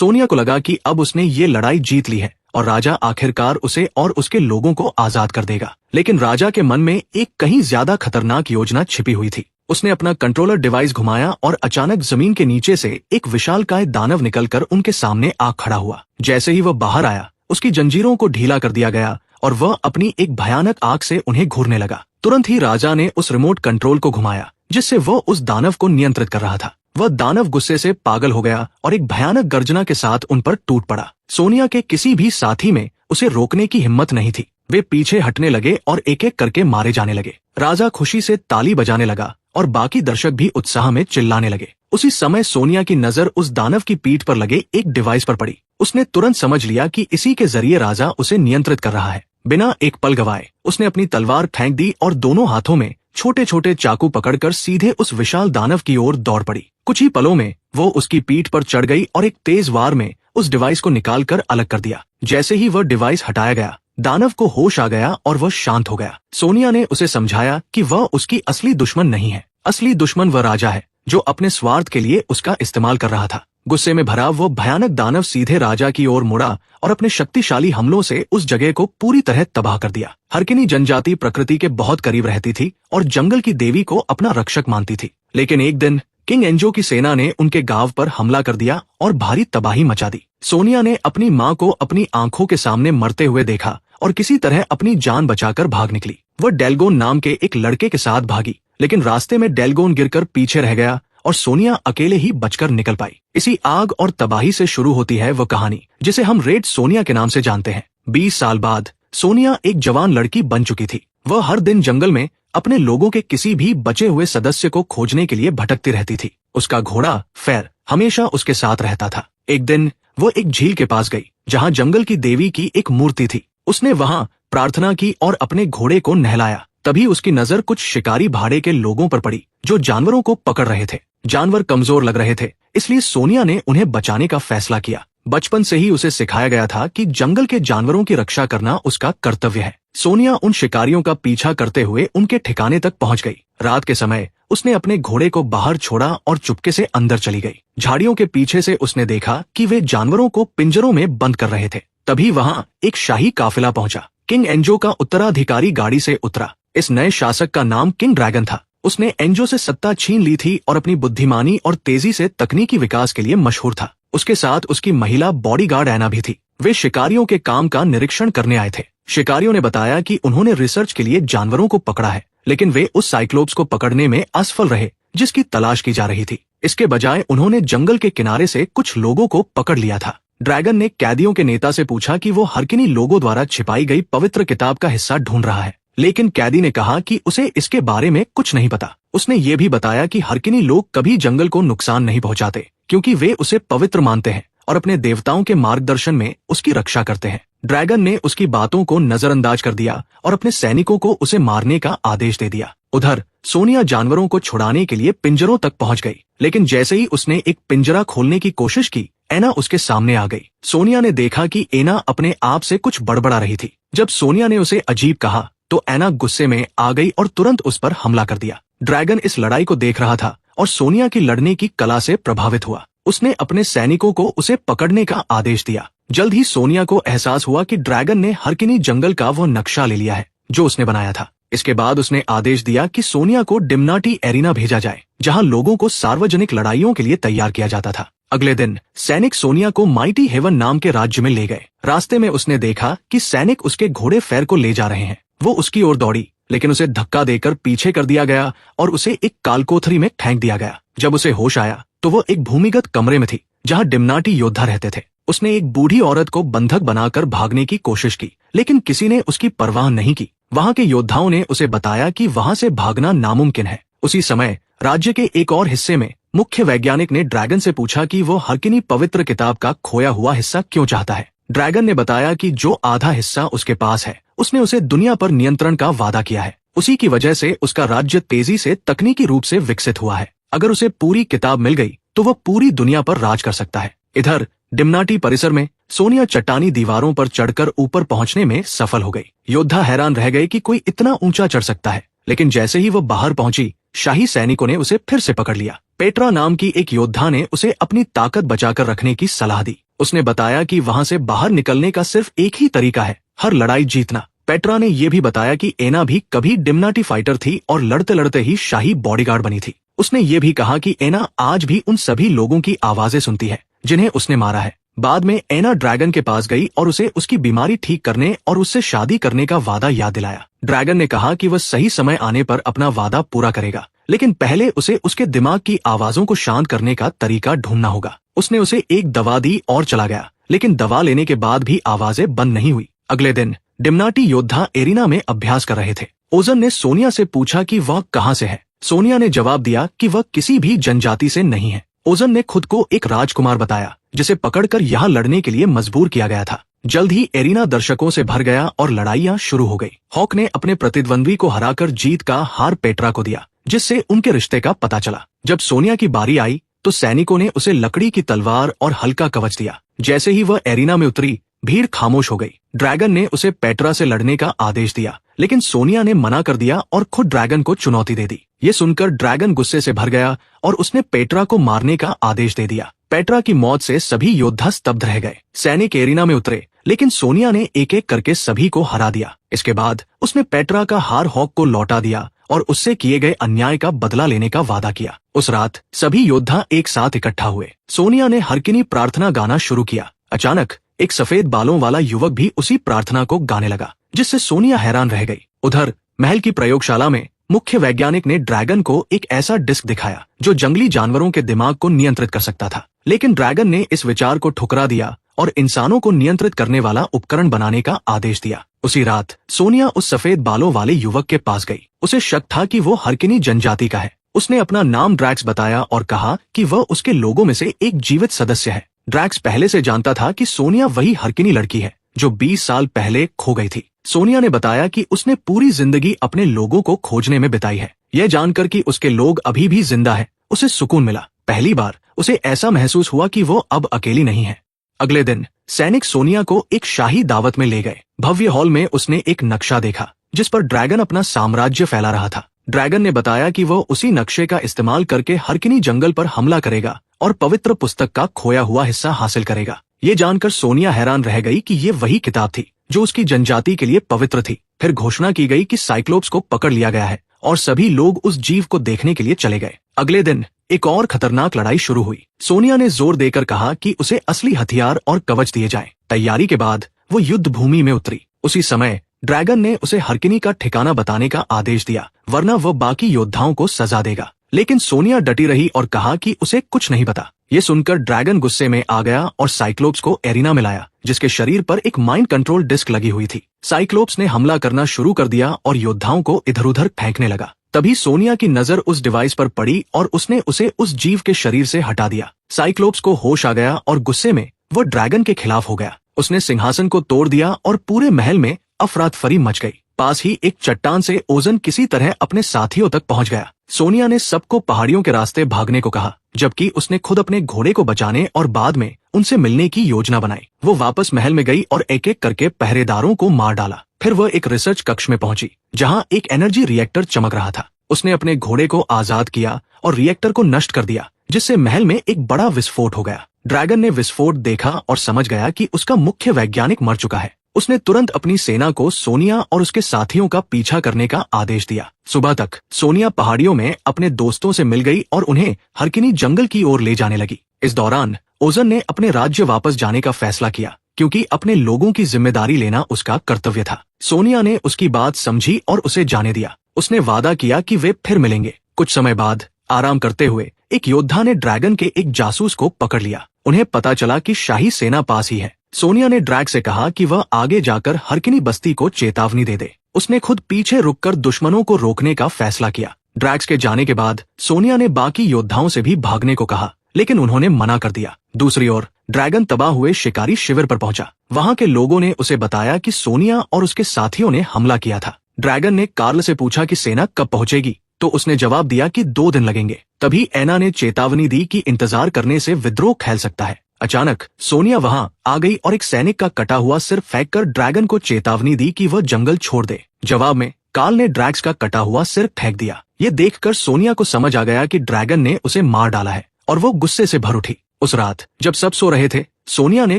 सोनिया को लगा कि अब उसने ये लड़ाई जीत ली है और राजा आखिरकार उसे और उसके लोगों को आजाद कर देगा। लेकिन राजा के मन में एक कहीं ज्यादा खतरनाक योजना छिपी हुई थी। उसने अपना कंट्रोलर डिवाइस घुमाया और अचानक जमीन के नीचे से एक विशालकाय दानव निकलकर उनके सामने आ खड़ा हुआ। जैसे ही वह बाहर आया, उसकी जंजीरों को ढीला कर दिया गया और वह अपनी एक भयानक आंख से उन्हें घूरने लगा। तुरंत ही राजा ने उस रिमोट कंट्रोल को घुमाया जिससे वह उस दानव को नियंत्रित कर रहा था। वह दानव गुस्से से पागल हो गया और एक भयानक गर्जना के साथ उन पर टूट पड़ा। सोनिया के किसी भी साथी में उसे रोकने की हिम्मत नहीं थी। वे पीछे हटने लगे और एक एक करके मारे जाने लगे। राजा खुशी से ताली बजाने लगा और बाकी दर्शक भी उत्साह में चिल्लाने लगे। उसी समय सोनिया की नजर उस दानव की पीठ पर लगे एक डिवाइस पर पड़ी। उसने तुरंत समझ लिया कि इसी के जरिए राजा उसे नियंत्रित कर रहा है। बिना एक पल गवाए उसने अपनी तलवार फेंक दी और दोनों हाथों में छोटे छोटे चाकू पकड़कर सीधे उस विशाल दानव की ओर दौड़ पड़ी। कुछ ही पलों में वो उसकी पीठ पर चढ़ गई और एक तेज वार में उस डिवाइस को निकालकर अलग कर दिया। जैसे ही वह डिवाइस हटाया गया, दानव को होश आ गया और वह शांत हो गया। सोनिया ने उसे समझाया कि वह उसकी असली दुश्मन नहीं है। असली दुश्मन वह राजा है जो अपने स्वार्थ के लिए उसका इस्तेमाल कर रहा था। गुस्से में भरा वो भयानक दानव सीधे राजा की ओर मुड़ा और अपने शक्तिशाली हमलों से उस जगह को पूरी तरह तबाह कर दिया। हरकिनी जनजाति प्रकृति के बहुत करीब रहती थी और जंगल की देवी को अपना रक्षक मानती थी। लेकिन एक दिन किंग एंजो की सेना ने उनके गांव पर हमला कर दिया और भारी तबाही मचा दी। सोनिया ने अपनी माँ को अपनी आंखों के सामने मरते हुए देखा और किसी तरह अपनी जान बचाकर भाग निकली। वह डेलगोन नाम के एक लड़के के साथ भागी, लेकिन रास्ते में डेलगोन गिरकर पीछे रह गया और सोनिया अकेले ही बचकर निकल पाई। इसी आग और तबाही से शुरू होती है वो कहानी जिसे हम रेड सोनिया के नाम से जानते हैं। 20 साल बाद सोनिया एक जवान लड़की बन चुकी थी। वह हर दिन जंगल में अपने लोगों के किसी भी बचे हुए सदस्य को खोजने के लिए भटकती रहती थी। उसका घोड़ा फैर हमेशा उसके साथ रहता था। एक दिन वो एक झील के पास गई जहाँ जंगल की देवी की एक मूर्ति थी। उसने वहाँ प्रार्थना की और अपने घोड़े को नहलाया। तभी उसकी नजर कुछ शिकारी भाड़े के लोगों पर पड़ी जो जानवरों को पकड़ रहे थे। जानवर कमजोर लग रहे थे, इसलिए सोनिया ने उन्हें बचाने का फैसला किया। बचपन से ही उसे सिखाया गया था कि जंगल के जानवरों की रक्षा करना उसका कर्तव्य है। सोनिया उन शिकारियों का पीछा करते हुए उनके ठिकाने तक पहुंच गई। रात के समय उसने अपने घोड़े को बाहर छोड़ा और चुपके से अंदर चली गई। झाड़ियों के पीछे से उसने देखा कि वे जानवरों को पिंजरों में बंद कर रहे थे। तभी वहाँ एक शाही काफिला पहुंचा। किंग एंजो का उत्तराधिकारी गाड़ी से उतरा। इस नए शासक का नाम किंग ड्रैगन था। उसने एंजो से सत्ता छीन ली थी और अपनी बुद्धिमानी और तेजी से तकनीकी विकास के लिए मशहूर था। उसके साथ उसकी महिला बॉडीगार्ड एना भी थी। वे शिकारियों के काम का निरीक्षण करने आए थे। शिकारियों ने बताया कि उन्होंने रिसर्च के लिए जानवरों को पकड़ा है, लेकिन वे उस साइक्लोप्स को पकड़ने में असफल रहे जिसकी तलाश की जा रही थी। इसके बजाय उन्होंने जंगल के किनारे से कुछ लोगों को पकड़ लिया था। ड्रैगन ने कैदियों के नेता से पूछा कि वो हरकिनी लोगों द्वारा छिपाई गई पवित्र किताब का हिस्सा ढूंढ रहा है, लेकिन कैदी ने कहा कि उसे इसके बारे में कुछ नहीं पता। उसने ये भी बताया कि हरकिनी लोग कभी जंगल को नुकसान नहीं पहुंचाते क्योंकि वे उसे पवित्र मानते हैं और अपने देवताओं के मार्गदर्शन में उसकी रक्षा करते हैं। ड्रैगन ने उसकी बातों को नजरअंदाज कर दिया और अपने सैनिकों को उसे मारने का आदेश दे दिया। उधर सोनिया जानवरों को छुड़ाने के लिए पिंजरों तक पहुंच गई, लेकिन जैसे ही उसने एक पिंजरा खोलने की कोशिश की, एना उसके सामने आ गई। सोनिया ने देखा कि एना अपने आप से कुछ बड़बड़ा रही थी। जब सोनिया ने उसे अजीब कहा तो एना गुस्से में आ गई और तुरंत उस पर हमला कर दिया। ड्रैगन इस लड़ाई को देख रहा था और सोनिया की लड़ने की कला से प्रभावित हुआ। उसने अपने सैनिकों को उसे पकड़ने का आदेश दिया। जल्द ही सोनिया को एहसास हुआ कि ड्रैगन ने हरकिनी जंगल का वो नक्शा ले लिया है जो उसने बनाया था। इसके बाद उसने आदेश दिया कि सोनिया को डिम्नाटी एरिना भेजा जाए, जहां लोगों को सार्वजनिक लड़ाइयों के लिए तैयार किया जाता था। अगले दिन सैनिक सोनिया को माइटी हेवन नाम के राज्य में ले गए। रास्ते में उसने देखा कि सैनिक उसके घोड़े फैर को ले जा रहे हैं। वो उसकी ओर दौड़ी, लेकिन उसे धक्का देकर पीछे कर दिया गया और उसे एक कालकोठरी में फेंक दिया गया। जब उसे होश आया तो वो एक भूमिगत कमरे में थी जहां डिम्नाटी योद्धा रहते थे। उसने एक बूढ़ी औरत को बंधक बनाकर भागने की कोशिश की, लेकिन किसी ने उसकी परवाह नहीं की। वहां के योद्धाओं ने उसे बताया कि वहां से भागना नामुमकिन है। उसी समय राज्य के एक और हिस्से में मुख्य वैज्ञानिक ने ड्रैगन से पूछा कि वो हरकिनी पवित्र किताब का खोया हुआ हिस्सा क्यों चाहता है। ड्रैगन ने बताया कि जो आधा हिस्सा उसके पास है, उसने उसे दुनिया पर नियंत्रण का वादा किया है। उसी की वजह से उसका राज्य तेजी से तकनीकी रूप से विकसित हुआ है। अगर उसे पूरी किताब मिल गई तो वह पूरी दुनिया पर राज कर सकता है। इधर डिम्नाटी परिसर में सोनिया चट्टानी दीवारों पर चढ़कर ऊपर पहुंचने में सफल हो गई। योद्धा हैरान रह गए कि कोई इतना ऊंचा चढ़ सकता है, लेकिन जैसे ही वह बाहर पहुंची, शाही सैनिकों ने उसे फिर से पकड़ लिया। पेट्रा नाम की एक योद्धा ने उसे अपनी ताकत बचाकर रखने की सलाह दी। उसने बताया कि वहां से बाहर निकलने का सिर्फ एक ही तरीका है, हर लड़ाई जीतना। पेट्रा ने यह भी बताया कि एना भी कभी डिम्नाटी फाइटर थी और लड़ते लड़ते ही शाही बॉडीगार्ड बनी थी। उसने ये भी कहा कि एना आज भी उन सभी लोगों की आवाजें सुनती है जिन्हें उसने मारा है। बाद में एना ड्रैगन के पास गई और उसे उसकी बीमारी ठीक करने और उससे शादी करने का वादा याद दिलाया। ड्रैगन ने कहा कि वह सही समय आने पर अपना वादा पूरा करेगा, लेकिन पहले उसे उसके दिमाग की आवाजों को शांत करने का तरीका ढूंढना होगा। उसने उसे एक दवा दी और चला गया, लेकिन दवा लेने के बाद भी आवाजें बंद नहीं हुई। अगले दिन डिम्नाटी योद्धा एरिना में अभ्यास कर रहे थे। ओजन ने सोनिया से पूछा कि वह कहाँ से है। सोनिया ने जवाब दिया कि वह किसी भी जनजाति से नहीं है। ओजन ने खुद को एक राजकुमार बताया जिसे पकड़कर यहाँ लड़ने के लिए मजबूर किया गया था। जल्द ही एरिना दर्शकों से भर गया और लड़ाइयाँ शुरू हो गई। हॉक ने अपने प्रतिद्वंद्वी को हराकर जीत का हार पेट्रा को दिया, जिससे उनके रिश्ते का पता चला। जब सोनिया की बारी आई तो सैनिकों ने उसे लकड़ी की तलवार और हल्का कवच दिया। जैसे ही वह एरिना में उतरी, भीड़ खामोश हो गई। ड्रैगन ने उसे पेट्रा से लड़ने का आदेश दिया, लेकिन सोनिया ने मना कर दिया और खुद ड्रैगन को चुनौती दे दी। ये सुनकर ड्रैगन गुस्से से भर गया और उसने पेट्रा को मारने का आदेश दे दिया। पेट्रा की मौत से सभी योद्धा स्तब्ध रह गए। सैनिक एरिना में उतरे, लेकिन सोनिया ने एक एक करके सभी को हरा दिया। इसके बाद उसने पेट्रा का हार हॉक को लौटा दिया और उससे किए गए अन्याय का बदला लेने का वादा किया। उस रात सभी योद्धा एक साथ इकट्ठा हुए। सोनिया ने हरकिनी प्रार्थना गाना शुरू किया। अचानक एक सफेद बालों वाला युवक भी उसी प्रार्थना को गाने लगा, जिससे सोनिया हैरान रह गई। उधर महल की प्रयोगशाला में मुख्य वैज्ञानिक ने ड्रैगन को एक ऐसा डिस्क दिखाया जो जंगली जानवरों के दिमाग को नियंत्रित कर सकता था, लेकिन ड्रैगन ने इस विचार को ठुकरा दिया और इंसानों को नियंत्रित करने वाला उपकरण बनाने का आदेश दिया। उसी रात सोनिया उस सफेद बालों वाले युवक के पास गई। उसे शक था कि वो हरकिनी जनजाति का है। उसने अपना नाम ड्रैक्स बताया और कहा कि वह उसके लोगों में से एक जीवित सदस्य है। ड्रैक्स पहले से जानता था कि सोनिया वही हरकिनी लड़की है जो 20 साल पहले खो गई थी। सोनिया ने बताया कि उसने पूरी जिंदगी अपने लोगों को खोजने में बिताई है। यह जानकर कि उसके लोग अभी भी जिंदा है, उसे सुकून मिला। पहली बार उसे ऐसा महसूस हुआ कि वो अब अकेली नहीं है। अगले दिन सैनिक सोनिया को एक शाही दावत में ले गए। भव्य हॉल में उसने एक नक्शा देखा जिस पर ड्रैगन अपना साम्राज्य फैला रहा था। ड्रैगन ने बताया कि वो उसी नक्शे का इस्तेमाल करके हरकिनी जंगल पर हमला करेगा और पवित्र पुस्तक का खोया हुआ हिस्सा हासिल करेगा। ये जानकर सोनिया हैरान रह गई कि ये वही किताब थी जो उसकी जनजाति के लिए पवित्र थी। फिर घोषणा की गई कि साइक्लोप्स को पकड़ लिया गया है और सभी लोग उस जीव को देखने के लिए चले गए। अगले दिन एक और खतरनाक लड़ाई शुरू हुई। सोनिया ने जोर देकर कहा कि उसे असली हथियार और कवच दिए जाएं। तैयारी के बाद वो युद्ध भूमि में उतरी। उसी समय ड्रैगन ने उसे हरकिनी का ठिकाना बताने का आदेश दिया, वरना वह बाकी योद्धाओं को सजा देगा। लेकिन सोनिया डटी रही और कहा कि उसे कुछ नहीं पता। ये सुनकर ड्रैगन गुस्से में आ गया और साइक्लोप्स को एरिना में लाया, जिसके शरीर पर एक माइंड कंट्रोल डिस्क लगी हुई थी। साइक्लोप्स ने हमला करना शुरू कर दिया और योद्धाओं को इधर उधर फेंकने लगा। तभी सोनिया की नजर उस डिवाइस पर पड़ी और उसने उसे उस जीव के शरीर से हटा दिया। साइक्लोप्स को होश आ गया और गुस्से में वो ड्रैगन के खिलाफ हो गया। उसने सिंहासन को तोड़ दिया और पूरे महल में अफरातफरी मच गई। पास ही एक चट्टान से ओजन किसी तरह अपने साथियों तक पहुंच गया। सोनिया ने सबको पहाड़ियों के रास्ते भागने को कहा, जबकि उसने खुद अपने घोड़े को बचाने और बाद में उनसे मिलने की योजना बनाई। वो वापस महल में गई और एक एक करके पहरेदारों को मार डाला। फिर वह एक रिसर्च कक्ष में पहुंची, जहां एक एनर्जी रिएक्टर चमक रहा था। उसने अपने घोड़े को आजाद किया और रिएक्टर को नष्ट कर दिया, जिससे महल में एक बड़ा विस्फोट हो गया। ड्रैगन ने विस्फोट देखा और समझ गया कि उसका मुख्य वैज्ञानिक मर चुका है। उसने तुरंत अपनी सेना को सोनिया और उसके साथियों का पीछा करने का आदेश दिया। सुबह तक सोनिया पहाड़ियों में अपने दोस्तों से मिल गई और उन्हें हरकिनी जंगल की ओर ले जाने लगी। इस दौरान ओजन ने अपने राज्य वापस जाने का फैसला किया, क्योंकि अपने लोगों की जिम्मेदारी लेना उसका कर्तव्य था। सोनिया ने उसकी बात समझी और उसे जाने दिया। उसने वादा किया कि वे फिर मिलेंगे। कुछ समय बाद आराम करते हुए एक योद्धा ने ड्रैगन के एक जासूस को पकड़ लिया। उन्हें पता चला कि शाही सेना पास ही है। सोनिया ने ड्रैग से कहा कि वह आगे जाकर हरकिनी बस्ती को चेतावनी दे दे। उसने खुद पीछे रुककर दुश्मनों को रोकने का फैसला किया। ड्रैग्स के जाने के बाद सोनिया ने बाकी योद्धाओं से भी भागने को कहा, लेकिन उन्होंने मना कर दिया। दूसरी ओर ड्रैगन तबाह हुए शिकारी शिविर पर पहुंचा। वहां के लोगों ने उसे बताया कि सोनिया और उसके साथियों ने हमला किया था। ड्रैगन ने कार्ल से पूछा कि सेना कब पहुंचेगी, तो उसने जवाब दिया कि 2 दिन लगेंगे। तभी एना ने चेतावनी दी कि इंतजार करने से विद्रोह फैल सकता है। अचानक सोनिया वहां आ गई और एक सैनिक का कटा हुआ सिर फेंककर ड्रैगन को चेतावनी दी कि वह जंगल छोड़ दे। जवाब में कार्ल ने ड्रैग्स का कटा हुआ सिर फेंक दिया। ये देखकर सोनिया को समझ आ गया कि ड्रैगन ने उसे मार डाला है और वो गुस्से से भर उठी। उस रात जब सब सो रहे थे, सोनिया ने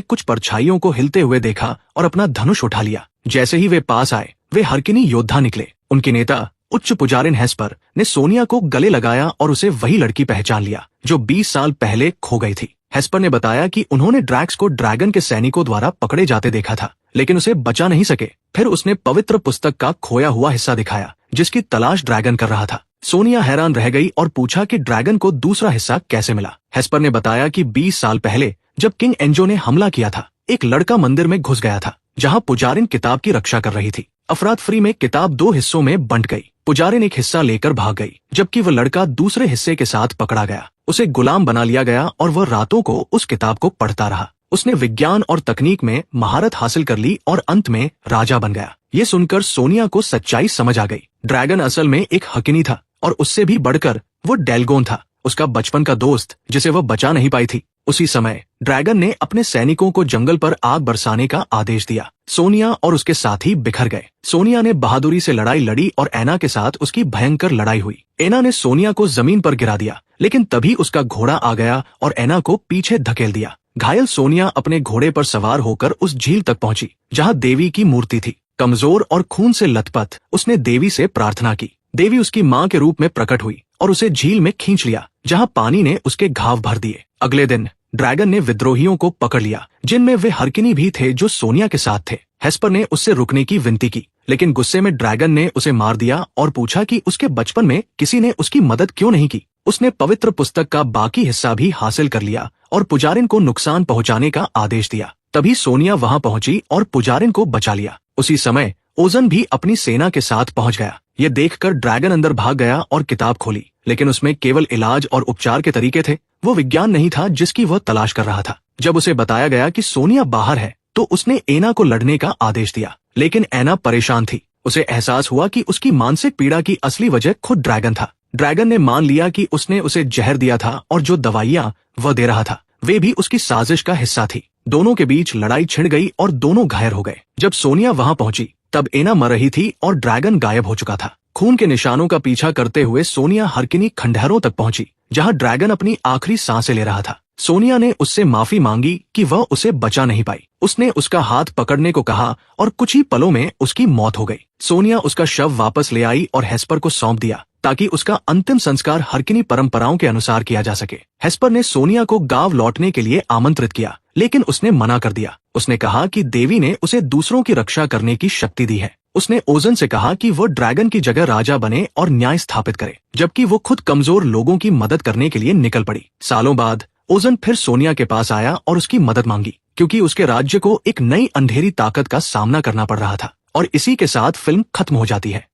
कुछ परछाइयों को हिलते हुए देखा और अपना धनुष उठा लिया। जैसे ही वे पास आए, वे हरकिनी योद्धा निकले। उनके नेता उच्च पुजारिन हेस्पर ने सोनिया को गले लगाया और उसे वही लड़की पहचान लिया जो 20 साल पहले खो गई थी। हेस्पर ने बताया कि उन्होंने ड्रैक्स को ड्रैगन के सैनिकों द्वारा पकड़े जाते देखा था, लेकिन उसे बचा नहीं सके। फिर उसने पवित्र पुस्तक का खोया हुआ हिस्सा दिखाया जिसकी तलाश ड्रैगन कर रहा था। सोनिया हैरान रह गई और पूछा कि ड्रैगन को दूसरा हिस्सा कैसे मिला। हेस्पर ने बताया कि 20 साल पहले जब किंग एंजो ने हमला किया था, एक लड़का मंदिर में घुस गया था जहां पुजारिन किताब की रक्षा कर रही थी। अफरातफरी में किताब 2 हिस्सों में बंट गई। पुजारिन एक हिस्सा लेकर भाग गई, जबकि वह लड़का दूसरे हिस्से के साथ पकड़ा गया। उसे गुलाम बना लिया गया और वह रातों को उस किताब को पढ़ता रहा। उसने विज्ञान और तकनीक में महारत हासिल कर ली और अंत में राजा बन गया। ये सुनकर सोनिया को सच्चाई समझ आ गई। ड्रैगन असल में एक हकिनी था और उससे भी बढ़कर वो डेलगोन था, उसका बचपन का दोस्त जिसे वह बचा नहीं पाई थी। उसी समय ड्रैगन ने अपने सैनिकों को जंगल पर आग बरसाने का आदेश दिया। सोनिया और उसके साथी बिखर गए। सोनिया ने बहादुरी से लड़ाई लड़ी और एना के साथ उसकी भयंकर लड़ाई हुई। एना ने सोनिया को जमीन पर गिरा दिया, लेकिन तभी उसका घोड़ा आ गया और एना को पीछे धकेल दिया। घायल सोनिया अपने घोड़े पर सवार होकर उस झील तक पहुंची जहां देवी की मूर्ति थी। कमजोर और खून से लथपथ उसने देवी से प्रार्थना की। देवी उसकी मां के रूप में प्रकट हुई और उसे झील में खींच लिया जहां पानी ने उसके घाव भर दिए। अगले दिन ड्रैगन ने विद्रोहियों को पकड़ लिया, जिनमें वे हरकिनी भी थे जो सोनिया के साथ थे। हेस्पर ने उससे रुकने की विनती की, लेकिन गुस्से में ड्रैगन ने उसे मार दिया और पूछा कि उसके बचपन में किसी ने उसकी मदद क्यों नहीं की। उसने पवित्र पुस्तक का बाकी हिस्सा भी हासिल कर लिया और पुजारिन को नुकसान पहुंचाने का आदेश दिया। तभी सोनिया वहां पहुंची और पुजारिन को बचा लिया। उसी समय ओजन भी अपनी सेना के साथ पहुंच गया। ये देखकर ड्रैगन अंदर भाग गया और किताब खोली, लेकिन उसमें केवल इलाज और उपचार के तरीके थे। वो विज्ञान नहीं था जिसकी वह तलाश कर रहा था। जब उसे बताया गया कि सोनिया बाहर है, तो उसने एना को लड़ने का आदेश दिया, लेकिन एना परेशान थी। उसे एहसास हुआ कि उसकी मानसिक पीड़ा की असली वजह खुद ड्रैगन था। ड्रैगन ने मान लिया कि उसने उसे जहर दिया था और जो दवाइयां वह दे रहा था वे भी उसकी साजिश का हिस्सा थी। दोनों के बीच लड़ाई छिड़ गई और दोनों घायल हो गए। जब सोनिया वहां पहुंची तब एना मर रही थी और ड्रैगन गायब हो चुका था। खून के निशानों का पीछा करते हुए सोनिया हरकिनी खंडहरों तक पहुंची जहां ड्रैगन अपनी आखिरी सांसें ले रहा था। सोनिया ने उससे माफी मांगी कि वह उसे बचा नहीं पाई। उसने उसका हाथ पकड़ने को कहा और कुछ ही पलों में उसकी मौत हो गई। सोनिया उसका शव वापस ले आई और हेस्पर को सौंप दिया ताकि उसका अंतिम संस्कार हरकिनी परंपराओं के अनुसार किया जा सके। हेस्पर ने सोनिया को गांव लौटने के लिए आमंत्रित किया, लेकिन उसने मना कर दिया। उसने कहा कि देवी ने उसे दूसरों की रक्षा करने की शक्ति दी है। उसने ओजन से कहा कि वो ड्रैगन की जगह राजा बने और न्याय स्थापित करे, जबकि वो खुद कमजोर लोगों की मदद करने के लिए निकल पड़ी। सालों बाद ओजन फिर सोनिया के पास आया और उसकी मदद मांगी, क्योंकि उसके राज्य को एक नई अंधेरी ताकत का सामना करना पड़ रहा था। और इसी के साथ फिल्म खत्म हो जाती है।